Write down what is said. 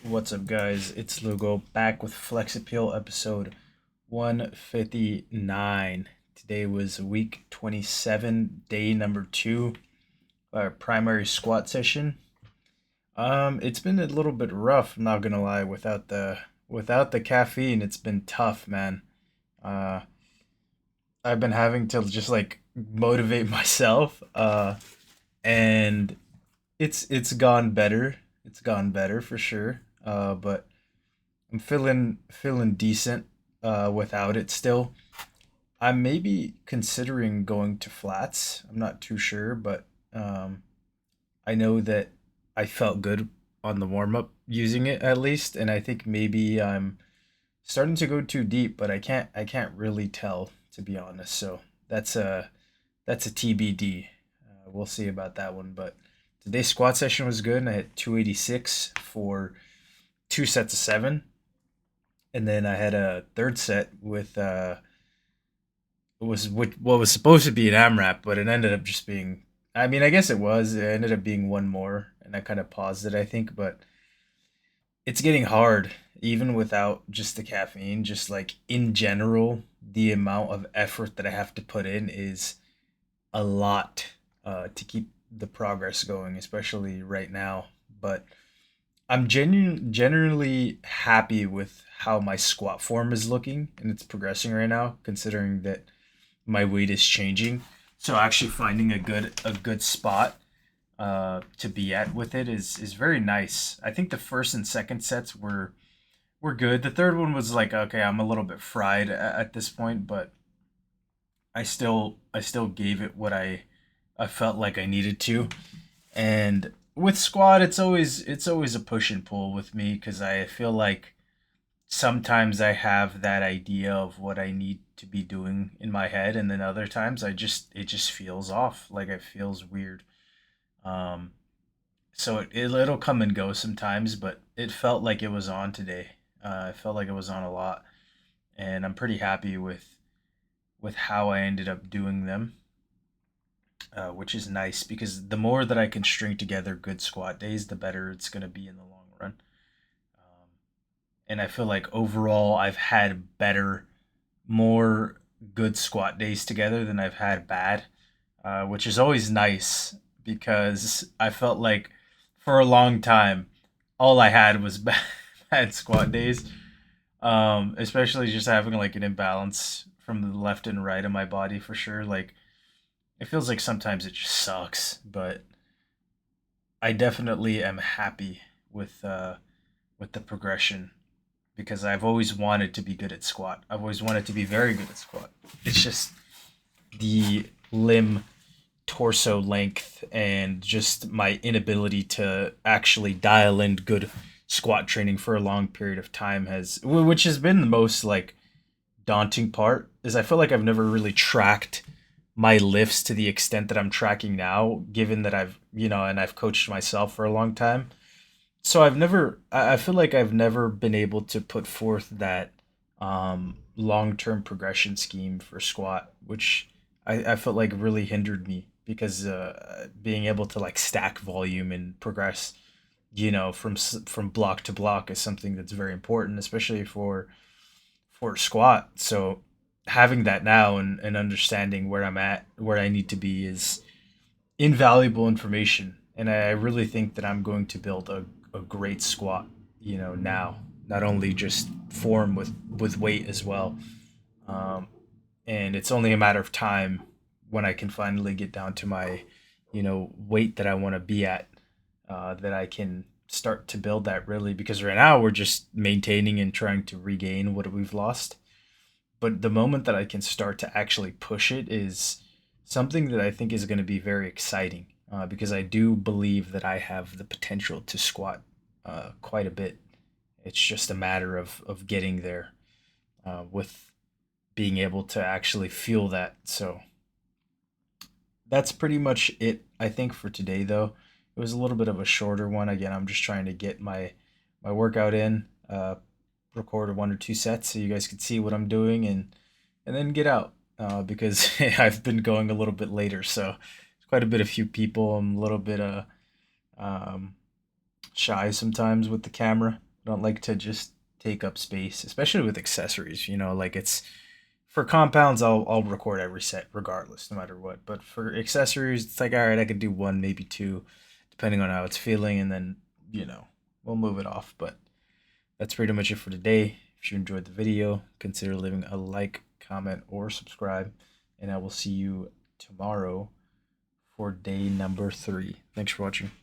What's up, guys? It's Lugo back with Flex Appeal episode 159. Today was week 27, day number two, our primary squat session. It's been a little bit rough, I'm not gonna lie, without the caffeine, it's been tough, man. Uh, I've been having to just like motivate myself, and it's gone better. It's gone better for sure. But I'm feeling decent without it still. I'm maybe considering going to flats. I'm not too sure, but um, I know that I felt good on the warm up using it at least, and I think maybe I'm starting to go too deep, but I can't really tell to be honest. So that's a TBD. We'll see about that one. But today's squat session was good. I had 286 for two sets of seven, and then I had a third set with what was supposed to be an AMRAP, but it ended up just being. I mean, I guess it was. It ended up being one more, and I kind of paused it. I think, but it's getting hard even without just the caffeine. Just like in general, the amount of effort that I have to put in is a lot to keep the progress going, especially right now. But I'm generally happy with how my squat form is looking and it's progressing right now, considering that my weight is changing. So actually finding a good spot to be at with it is very nice. I think the first and second sets were good. The third one was like okay, I'm a little bit fried at this point, but I still gave it what I felt like I needed to. And with squat, it's always a push and pull with me because I feel like sometimes I have that idea of what I need to be doing in my head, and then other times it just feels off, like it feels weird. Um, so it'll come and go sometimes, but it felt like it was on today. I felt like it was on a lot, and I'm pretty happy with how I ended up doing them, which is nice because the more that I can string together good squat days, the better it's gonna be in the long run. Um, and I feel like overall I've had more good squat days together than I've had bad, which is always nice because I felt like for a long time all I had was bad squat days, especially just having like an imbalance from the left and right of my body for sure. Like it feels like sometimes it just sucks, but I definitely am happy with the progression because I've always wanted to be good at squat. I've always wanted to be very good at squat. It's just the limb torso length and just my inability to actually dial in good squat training for a long period of time which has been the most like daunting part is I feel like I've never really tracked my lifts to the extent that I'm tracking now, given that and I've coached myself for a long time. So I feel like I've never been able to put forth that long term progression scheme for squat, which I felt like really hindered me because being able to like stack volume and progress, from block to block is something that's very important, especially for squat. So having that now and understanding where I'm at, where I need to be is invaluable information. And I really think that I'm going to build a great squat, now. Not only just form with weight as well. Um, and it's only a matter of time when I can finally get down to my, weight that I want to be at, that I can start to build that really because right now we're just maintaining and trying to regain what we've lost. But the moment that I can start to actually push it is something that I think is going to be very exciting because I do believe that I have the potential to squat quite a bit. It's just a matter of getting there with being able to actually feel that. So that's pretty much it, I think, for today, though. It was a little bit of a shorter one. Again, I'm just trying to get my workout in, record one or two sets so you guys can see what I'm doing and then get out because I've been going a little bit later. So it's quite a bit of few people. I'm a little bit um, shy sometimes with the camera. I don't like to just take up space, especially with accessories. Like it's for compounds, I'll record every set regardless, no matter what. But for accessories, it's like all right, I could do one, maybe two, depending on how it's feeling, and then you know we'll move it off. But that's pretty much it for today. If you enjoyed the video, consider leaving a like, comment, or subscribe, and I will see you tomorrow for day number 3. Thanks for watching.